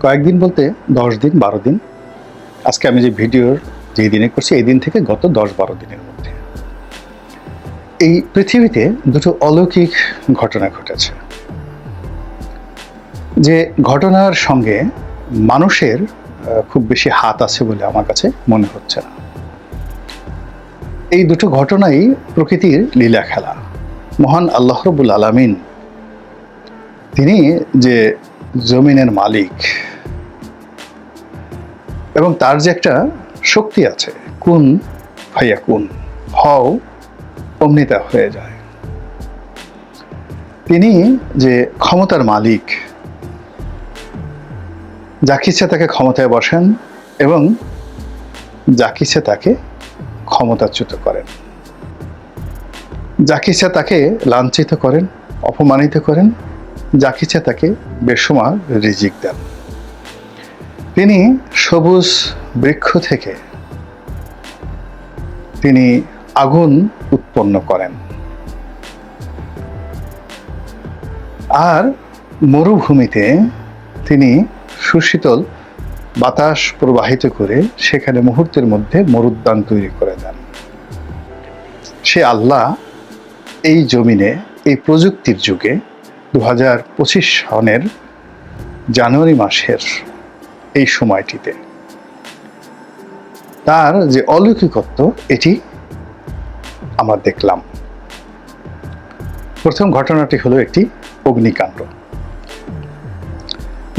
কয়েকদিন বলতে 10 দিন 12 দিন। আজকে আমি যে ভিডিওর যেই দিনে করছি এই দিন থেকে গত 10-12 দিনের মধ্যে এই পৃথিবীতে দুটো অলৌকিক ঘটনা ঘটেছে, যে ঘটনার সঙ্গে মানুষের খুব বেশি হাত আছে বলে আমার কাছে মনে হচ্ছে না। এই দুটো ঘটনাই প্রকৃতির লীলা খেলা। মহান আল্লাহ রাব্বুল আলামিন তিনি যে জমিনের মালিক এবং তার যে একটা শক্তি আছে, কুন ফায়াকুন, হও অমনি তা হয়ে যায়। তিনি যে ক্ষমতার মালিক, যাকে ইচ্ছা তাকে ক্ষমতায় বসেন এবং যাকে ইচ্ছা তাকে ক্ষমতাচ্যুত করেন, যাকে ইচ্ছা তাকে লাঞ্ছিত করেন, অপমানিত করেন, যাকে ইচ্ছা তাকে বেসুমার রিজিক দেন। তিনি সবুজ বৃক্ষ থেকে তিনি আগুন উৎপন্ন করেন, আর মরুভূমিতে তিনি সুশীতল বাতাস প্রবাহিত করে সেখানে মুহূর্তের মধ্যে মরুদ্যান তৈরি করে দেন। সে আল্লাহ এই জমিনে এই প্রযুক্তির যুগে 2025 সনের জানুয়ারি মাসের এই সময়টিতে তার যে অলৌকিকত্ব এটি আমরা দেখলাম। প্রথম ঘটনাটি হলো একটি অগ্নিকাণ্ড।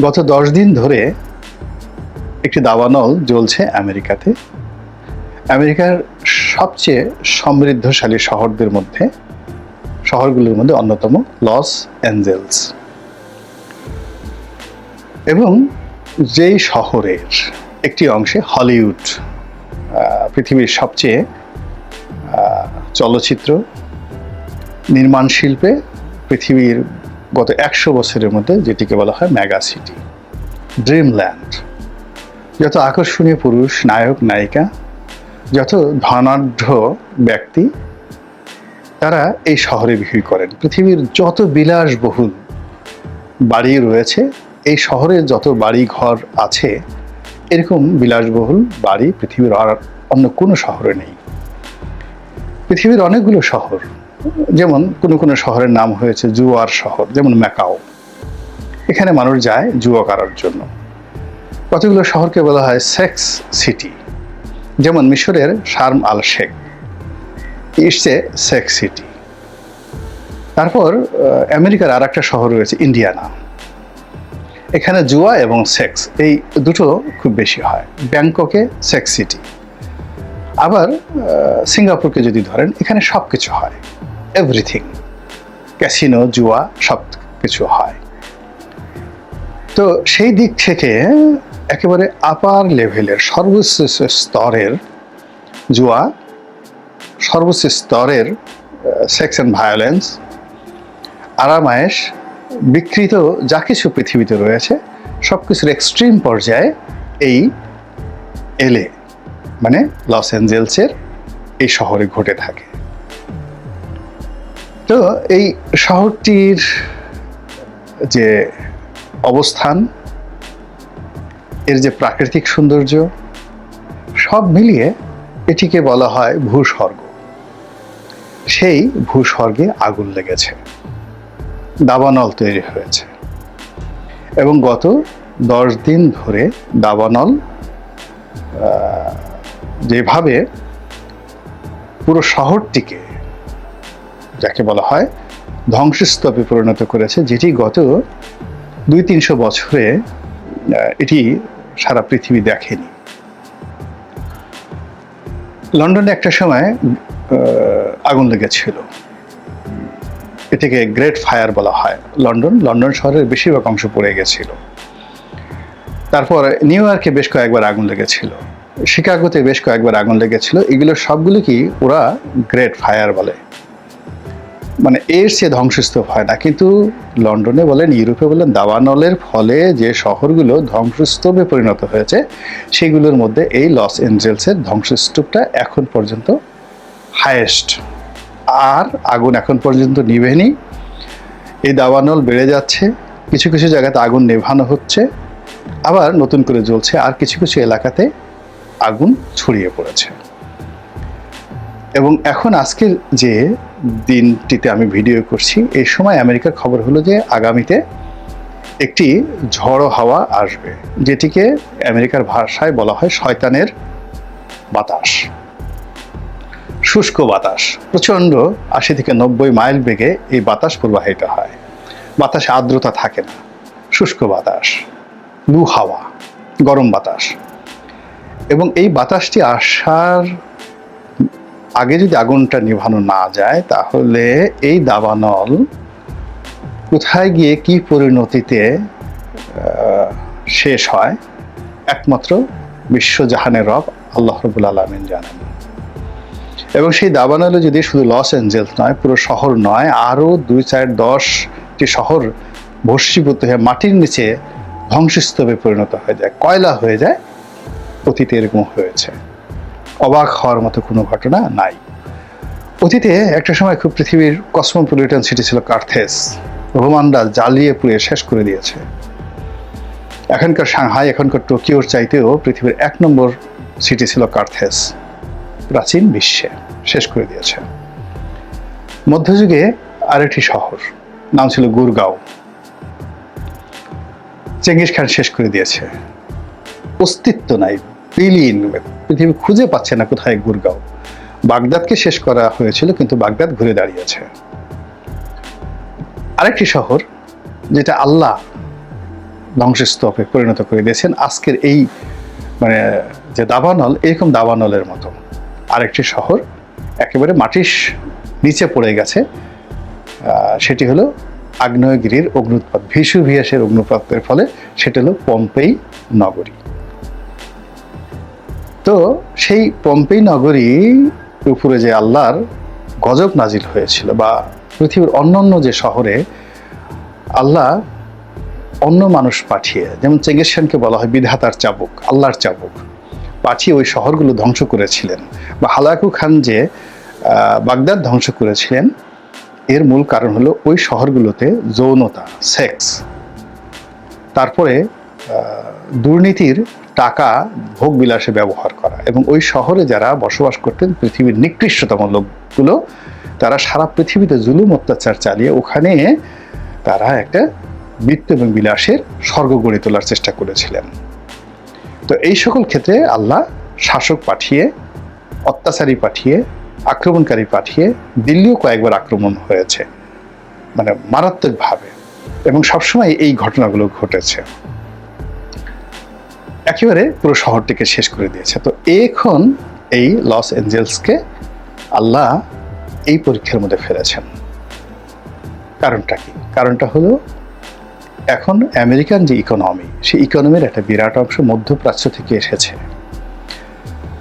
গত 10 দিন ধরে একটি দাবানল জ্বলছে আমেরিকাতে। আমেরিকার সবচেয়ে সমৃদ্ধশালী শহরগুলোর মধ্যে অন্যতম লস অ্যাঞ্জেলস, এবং যেই শহরের একটি অংশে হলিউড, পৃথিবীর সবচেয়ে চলচ্চিত্র নির্মাণ শিল্পে পৃথিবীর গত 100 বছরের মধ্যে যেটিকে বলা হয় মেগা সিটি, ড্রিমল্যান্ড। যত আকর্ষণীয় পুরুষ নায়ক নায়িকা, যত ধনাঢ্য ব্যক্তি তারা এই শহরে ভিড় করেন। পৃথিবীর যত বিলাসবহুল বাড়ি রয়েছে, এই শহরে যত বাড়ি ঘর আছে, এরকম বিলাসবহুল বাড়ি পৃথিবীর আর অন্য কোনো শহরে নেই। পৃথিবীর অনেকগুলো শহর, যেমন কোনো শহরের নাম হয়েছে জুয়ার শহর, যেমন ম্যাকাও, এখানে মানুষ যায় জুয়া করার জন্য। কতগুলো শহরকে বলা হয় সেক্স সিটি, যেমন মিশরের Sharm Al Sheikh, it's a sex city. তারপর আমেরিকার আর একটা শহর রয়েছে ইন্ডিয়ানা, এখানে জুয়া এবং সেক্স এই দুটো খুব বেশি হয়। ব্যাংককে সেক্স সিটি। আবার সিঙ্গাপুরকে যদি ধরেন, এখানে সব কিছু হয়, এভরিথিং, ক্যাসিনো, জুয়া সব কিছু হয়। তো সেই দিক থেকে একেবারে আপার লেভেলের সর্বোচ্চ স্তরের জুয়া, সর্বোচ্চ স্তরের সেক্স অ্যান্ড ভায়োলেন্স, আরামায়েশ, বিকৃত যা কিছু পৃথিবীতে রয়েছে সব কিছুর এক্সট্রিম পর্যায়ে এই এলএ মানে লস অ্যাঞ্জেলসের এই শহরে ঘটে থাকে। তো এই শহরটির যে অবস্থান, এর যে প্রাকৃতিক সৌন্দর্য, সব মিলিয়ে এটিকে বলা হয় ভূস্বর্গ। সেই ভূস্বর্গে আগুন লেগেছে, দাবানল তৈরি হয়েছে, এবং গত 10 দিন ধরে দাবানল যেভাবে পুরো শহরটিকে, যাকে বলা হয় ধ্বংসস্তূপে পরিণত করেছে, যেটি গত 200-300 বছরে এটি সারা পৃথিবী দেখেনি। লন্ডনে একটা সময় আগুন লেগেছিল, এটাকে গ্রেট ফায়ার বলা হয়। লন্ডন শহরের বেশিরভাগ অংশ পড়ে গেছিল। তারপর নিউ ইয়র্কে বেশ কয়েকবার আগুন লেগেছিল, শিকাগোতে বেশ কয়েকবার আগুন লেগেছিল। এগুলো সবগুলো কি ওরা গ্রেট ফায়ার বলে, মানে এর চেয়ে ধ্বংসস্তূপ হয় না। কিন্তু লন্ডনে বলেন, ইউরোপে বলেন, দাবানলের ফলে যে শহরগুলো ধ্বংসস্তূপে পরিণত হয়েছে সেগুলোর মধ্যে এই লস অ্যাঞ্জেলসের ধ্বংসস্তূপটা এখন পর্যন্ত হাইয়েস্ট। আর আগুন এখন পর্যন্ত নিভেনি। এই দাবানল বেড়ে যাচ্ছে, কিছু কিছু জায়গাতে আগুন নেভানো হচ্ছে, আবার নতুন করে জ্বলছে, আর কিছু কিছু এলাকাতে আগুন ছড়িয়ে পড়েছে। এবং এখন আজকের যে দিনটিতে আমি ভিডিও করছি, এই সময় আমেরিকার খবর হলো যে আগামীতে একটি ঝড়ো হাওয়া আসবে, যেটিকে আমেরিকার ভাষায় বলা হয় শয়তানের বাতাস, শুষ্ক বাতাস। প্রচণ্ড 80 থেকে 90 মাইল বেগে এই বাতাস প্রবাহিত হয়। বাতাসে আর্দ্রতা থাকে না, শুষ্ক বাতাস, লু হাওয়া, গরম বাতাস। এবং এই বাতাসটি আসার আগে যদি আগুনটা নিভানো না যায়, তাহলে এই দাবানল কোথায় গিয়ে কি পরিণতিতে শেষ হয় একমাত্র বিশ্বজাহানের রব আল্লাহ রাব্বুল আলামিন জানেন। এবং সেই দাবানলে যদি শুধু লস অ্যাঞ্জেলস নয়, পুরো শহর নয়, আরও 2-4-10টি শহর ভস্মীভূত হয়ে মাটির নিচে ধ্বংসস্তূপে পরিণত হয়ে যায়, কয়লা হয়ে যায়, অতীতে এরকম হয়েছে। অবাক হওয়ার মতো কোনো ঘটনা নাই। অতীতে একটা সময় খুব পৃথিবীর কসমোপলিটন সিটি ছিল কার্থেজ। রোমানরা জ্বালিয়ে পুড়িয়ে শেষ করে দিয়েছে। এখনকার সাংহাই, এখনকার টোকিওর চাইতেও পৃথিবীর 1 নম্বর সিটি ছিল কার্থেজ। প্রাচীন বিশ্বে শেষ করে দিয়েছে। মধ্যযুগে আরেকটি শহর, নাম ছিল গুরগাঁও, চেঙ্গিস খান শেষ করে দিয়েছে। অস্তিত্ব নাই, বিলীন, পৃথিবী খুঁজে পাচ্ছে না কোথায় গুরগাঁও। বাগদাদকে শেষ করা হয়েছিল, কিন্তু বাগদাদ ঘুরে দাঁড়িয়েছে। আরেকটি শহর যেটা আল্লাহ ধ্বংসস্তূপে পরিণত করে দিয়েছেন, আজকের এই যে দাবানল, এরকম দাবানলের মতো আরেকটি শহর একেবারে মাটির নিচে পড়ে গেছে। সেটি হলো আগ্নেয়গিরির অগ্নুৎপাত, ভেসুভিয়াসের অগ্নুৎপাতের ফলে সেটা হলো পম্পেই নগরী। তো সেই পম্পেই নগরী উপরে যে আল্লাহর গজব নাজিল হয়েছিল, বা পৃথিবীর অন্যান্য যে শহরে আল্লাহ অন্য মানুষ পাঠিয়ে, যেমন চেঙ্গিস খানকে বলা হয় বিধাতার চাবুক, আল্লাহর চাবুক, পাঠিয়ে ওই শহরগুলো ধ্বংস করেছিলেন। বা হালাকু খান যে বাগদাদ ধ্বংস করেছিলেন, এর মূল কারণ হলো ওই শহরগুলোতে যৌনতা, সেক্স, তারপরে দুর্নীতির টাকা ভোগ বিলাসে ব্যবহার করা। এবং ওই শহরে যারা বসবাস করতেন, পৃথিবীর নিকৃষ্টতম লোকগুলো, তারা সারা পৃথিবীতে জুলুম অত্যাচার চালিয়ে ওখানে তারা একটা বৃত্ত এবং বিলাসের স্বর্গ গড়ে তোলার চেষ্টা করেছিলেন। তো এই সকল ক্ষেত্রে আল্লাহ শাসক পাঠিয়ে, অত্যাচারী পাঠিয়ে, আক্রমণকারী পাঠিয়ে, দিল্লিও কয়েকবার আক্রমণ হয়েছে, মারাত্মকভাবে, এবং সবসময় এই ঘটনাগুলো ঘটেছে। একেবারে পুরো শহরটিকে শেষ করে দিয়েছে। তো এখন এই লস অ্যাঞ্জেলসকে আল্লাহ এই পরীক্ষার মধ্যে ফেলেছেন। কারণটা কি? কারণটা হলো এখন আমেরিকান যে ইকোনমি, সেই ইকোনমির একটা বিরাট অংশ মধ্যপ্রাচ্য থেকে এসেছে।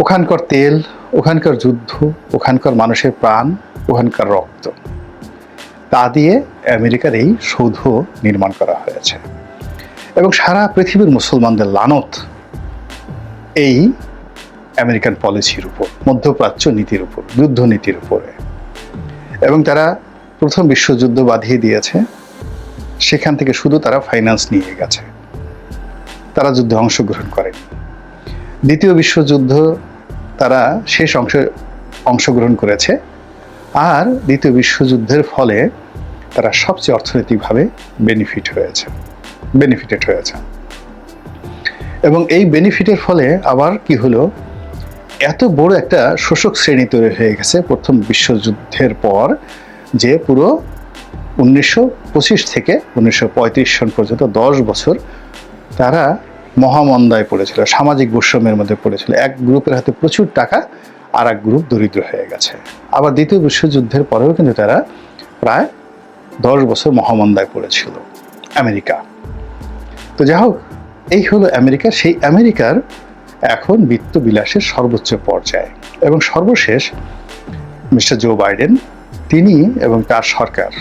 ওখানকার তেল, ওখানকার যুদ্ধ, ওখানকার মানুষের প্রাণ, ওখানকার রক্ত, তা দিয়ে আমেরিকার এই সৌধ নির্মাণ করা হয়েছে। এবং সারা পৃথিবীর মুসলমানদের লানত এই আমেরিকান পলিসির উপর, মধ্যপ্রাচ্য নীতির উপর, যুদ্ধ নীতির উপরে। এবং তারা প্রথম বিশ্বযুদ্ধ বাঁধিয়ে দিয়েছে, সেখান থেকে শুধু তারা ফাইন্যান্স নিয়ে গেছে, তারা যুদ্ধে অংশগ্রহণ করেনি। দ্বিতীয় বিশ্বযুদ্ধ তারা শেষ অংশগ্রহণ করেছে, আর দ্বিতীয় বিশ্বযুদ্ধের ফলে তারা সবচেয়ে অর্থনৈতিকভাবে বেনিফিটেড হয়েছে। এবং এই বেনিফিটের ফলে আবার কি হলো, এত বড় একটা শোষক শ্রেণী তৈরি হয়ে গেছে প্রথম বিশ্বযুদ্ধের পর, যে পুরো 1925 থেকে 1935 সন পর্যন্ত 10 বছর তারা মহামন্দায় পড়েছিল, সামাজিক বৈষম্যের মধ্যে পড়েছিল। এক গ্রুপের হাতে প্রচুর টাকা, আর এক গ্রুপ দরিদ্র হয়ে গেছে। আবার দ্বিতীয় বিশ্বযুদ্ধের পরেও কিন্তু তারা প্রায় 10 বছর মহামন্দায় পড়েছিল আমেরিকা। তো যাই হোক, এই হলো আমেরিকা। সেই আমেরিকার এখন বিত্ত বিলাসের সর্বোচ্চ পর্যায়ে। এবং সর্বশেষ মিস্টার জো বাইডেন, তিনি এবং তার সরকার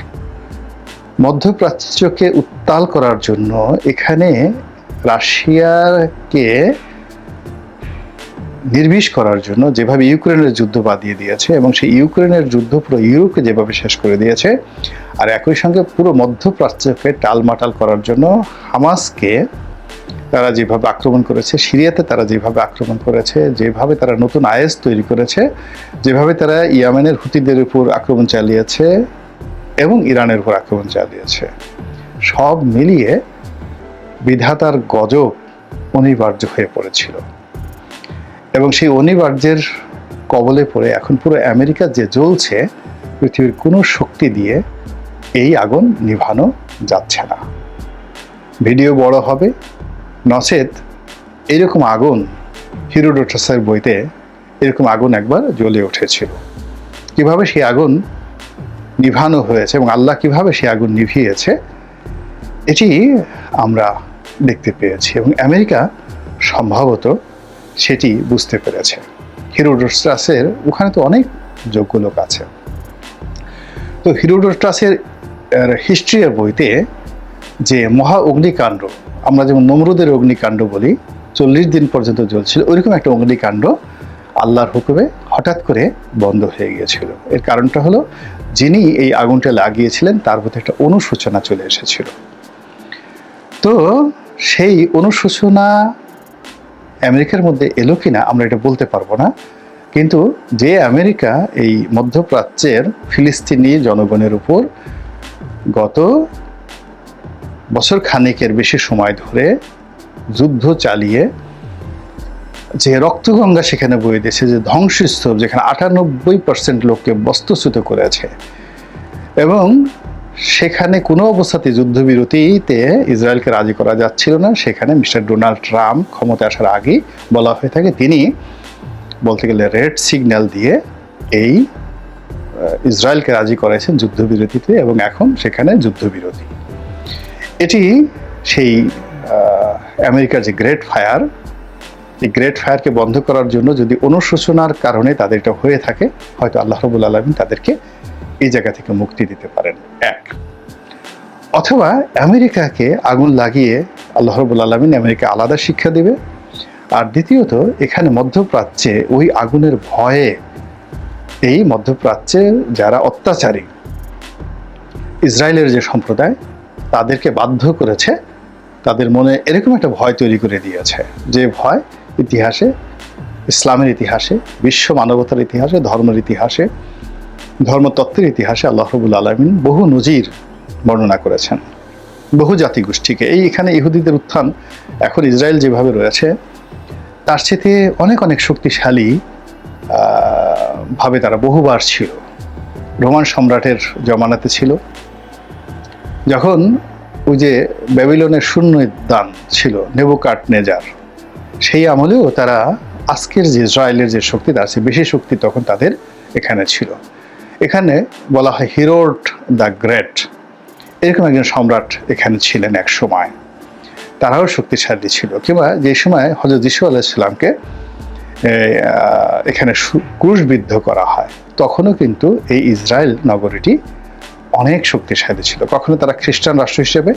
মধ্যপ্রাচ্যকে উত্তাল করার জন্য এখানে রাশিয়াকে নির্বিষ করার জন্য যেভাবে ইউক্রেনের যুদ্ধ বাঁধিয়ে দিয়েছে, এবং সেই ইউক্রেনের যুদ্ধ পুরো ইউরোপকে যেভাবে শেষ করে দিয়েছে, আর একই সঙ্গে পুরো মধ্যপ্রাচ্যকে টালমাটাল করার জন্য হামাসকে তারা যেভাবে আক্রমণ করেছে, সিরিয়াতে তারা যেভাবে আক্রমণ করেছে, যেভাবে তারা নতুন আইএস তৈরি করেছে, যেভাবে তারা ইয়েমেনের হুতিদের উপর আক্রমণ চালিয়েছে এবং ইরানের উপর আক্রমণ চালিয়েছে, সব মিলিয়ে বিধাতার গজব অনিবার্য হয়ে পড়েছিল। এবং সেই অনিবার্যের কবলে পড়ে এখন পুরো আমেরিকা যে জ্বলছে, পৃথিবীর কোনো শক্তি দিয়ে এই আগুন নিভানো যাচ্ছে না। ভিডিও বড় হবে, নচেত এরকম আগুন হিরোডোটাসের বইতে এরকম আগুন একবার জ্বলে উঠেছিল। কিভাবে সেই আগুন নিভানো হয়েছে এবং আল্লাহ কিভাবে সেই আগুন নিভিয়েছে, এটি আমরা দেখতে পেয়েছি এবং আমেরিকা সম্ভবত সেটি বুঝতে পেরেছে। হিরোডোটাসের ওখানে তো অনেক যোগ্য লোক আছে। তো হিরোডোটাসের হিস্ট্রির বইতে যে মহা অগ্নিকাণ্ড, আমরা যেমন নমরুদের অগ্নিকাণ্ড বলি, 40 দিন পর্যন্ত জ্বলছিল, ওইরকম একটা অগ্নিকাণ্ড আল্লাহর হুকুমে হঠাৎ করে বন্ধ হয়ে গিয়েছিল। এর কারণটা হলো, যিনি এই আগুনটা লাগিয়েছিলেন তার প্রতি একটা অনুশোচনা চলে এসেছিল। তো সেই অনুশোচনা আমেরিকার মধ্যে এলো কিনা আমরা এটা বলতে পারবো না, কিন্তু যে আমেরিকা এই মধ্যপ্রাচ্যের ফিলিস্তিনি জনগণের উপর গত বছর খানেকের বেশি সময় ধরে যুদ্ধ চালিয়ে যে রক্তগঙ্গা সেখানে বয়ে দিয়েছে, যে ধ্বংসস্তূপ যেখানে 98% লোককে বস্তুচ্যুত করেছে, এবং সেখানে কোনো অবস্থাতে যুদ্ধবিরতিতে ইসরায়েলকে রাজি করা যাচ্ছিল না, সেখানে মিস্টার ডোনাল্ড ট্রাম্প ক্ষমতা আসার আগেই বলা হয়ে থাকে তিনি বলতে গেলে রেড সিগন্যাল দিয়ে এই ইসরায়েলকে রাজি করাইছেন যুদ্ধবিরতিতে, এবং এখন সেখানে যুদ্ধবিরতি। এটি সেই আমেরিকার যে গ্রেট ফায়ার, এই গ্রেট ফায়ারকে বন্ধ করার জন্য যদি অনুশোচনার কারণে তাদের এটা হয়ে থাকে, হয়তো আল্লাহ রাব্বুল আলামিন তাদেরকে এই জায়গা থেকে মুক্তি দিতে পারেন, এক। অথবা আমেরিকাকে আগুন লাগিয়ে আল্লাহ রাব্বুল আলামিন আমেরিকা আলাদা শিক্ষা দেবে। আর দ্বিতীয়ত, এখানে মধ্যপ্রাচ্যে ওই আগুনের ভয়ে এই মধ্যপ্রাচ্যের যারা অত্যাচারী ইসরায়েলের যে সম্প্রদায়, তাদেরকে বাধ্য করেছে, তাদের মনে এরকম একটা ভয় তৈরি করে দিয়েছে, যে ভয় ইতিহাসে, ইসলামের ইতিহাসে, বিশ্ব মানবতার ইতিহাসে, ধর্মের ইতিহাসে, ধর্মতত্ত্বের ইতিহাসে আল্লাহ রাব্বুল আলামিন বহু নজির বর্ণনা করেছেন বহু জাতিগোষ্ঠীকে। এখানে ইহুদিদের উত্থান এখন ইসরায়েল যেভাবে রয়েছে তার সাথে অনেক অনেক শক্তিশালী ভাবে তারা বহুবার ছিল। রোমান সম্রাটের জমানাতে ছিল, যখন ওই যে ব্যাবিলনের শূন্যদান ছিল নেবুকাদনেজার, সেই আমলেও তারা আজকের যে ইসরায়েলের যে শক্তি, তার চেয়ে বেশি শক্তি তখন তাদের এখানে ছিল। এখানে বলা হয় হিরোড দ্য গ্রেট, এরকম একজন সম্রাট এখানে ছিলেন এক সময়, তারাও শক্তিশালী ছিল। কিংবা যে সময় হযরত ঈসা আলাইহিস সালামকে এখানে ক্রুশবিদ্ধ করা হয়, তখনও কিন্তু এই ইসরায়েল নগরীটি অনেক শক্তিশালী ছিল। কখনো তারা খ্রিস্টান রাষ্ট্র হিসেবে,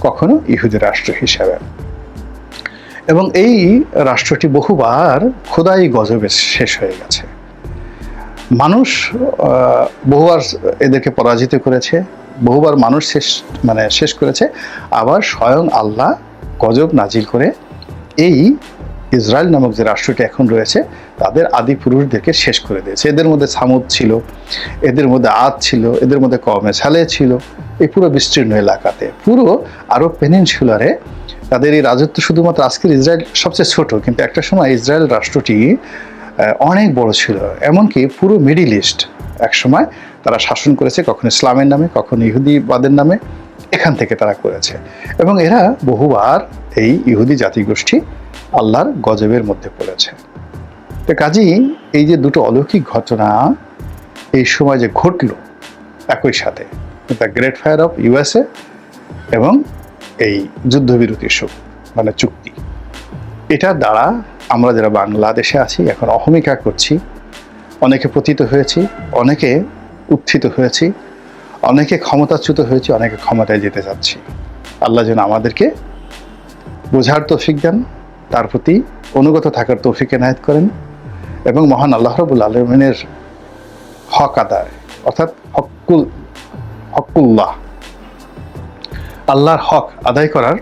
কখনো ইহুদি রাষ্ট্র হিসেবে। এবং এই রাষ্ট্রটি বহুবার খোদাই গজবে শেষ হয়ে গেছে। মানুষ বহুবার এদেরকে পরাজিত করেছে, বহুবার মানুষ শেষ করেছে, আবার স্বয়ং আল্লাহ গজব নাজিল করে এই ইসরায়েল নামক যে রাষ্ট্রটি এখন রয়েছে তাদের আদি পুরুষদেরকে শেষ করে দিয়েছে। এদের মধ্যে সামুদ ছিল, এদের মধ্যে আদ ছিল, এদের মধ্যে কওমে সালেহ ছিল। এই পুরো বিস্তীর্ণ এলাকাতে, পুরো আরব পেনিনসুলারে তাদের এই রাজত্ব শুধুমাত্র, আজকের ইসরায়েল সবচেয়ে ছোট, কিন্তু একটা সময় ইসরায়েল রাষ্ট্রটি অনেক বড় ছিল। এমনকি পুরো মিডিল ইস্ট এক সময় তারা শাসন করেছে, কখনো ইসলামের নামে, কখনো ইহুদিবাদের নামে, এখান থেকে তারা করেছে। এবং এরা বহুবার এই ইহুদি জাতিগোষ্ঠী আল্লাহর গজবের মধ্যে পড়েছে। তো কাজেই এই যে দুটো অলৌকিক ঘটনা এই সময় যে ঘটল একই সাথে, the great fire of USA এবং এই যুদ্ধবিরতি চুক্তি, এটার দ্বারা আমরা যারা বাংলাদেশে আছি এখন অহমিকা করছি, অনেকে পতিত হয়েছি, অনেকে উত্থিত হয়েছি, অনেকে ক্ষমতাচ্যুত হয়েছি, অনেকে ক্ষমতায় যেতে যাচ্ছি। আল্লাহ যেন আমাদেরকে বোঝার তৌফিক দেন, তার প্রতি অনুগত থাকার তৌফিক এনায়েত করেন, এবং মহান আল্লাহ রাব্বুল আলামিনের হক আদায়, অর্থাৎ হকুল্লাহ, আল্লাহর হক আদায় করার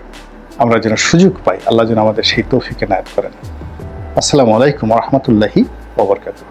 আমরা যেন সুযোগ পাই, আল্লাহ যেন আমাদের সেই তৌফিক এনায়েত করেন। আসসালামু আলাইকুম ওয়া রাহমাতুল্লাহি ওয়া বারাকাতুহু।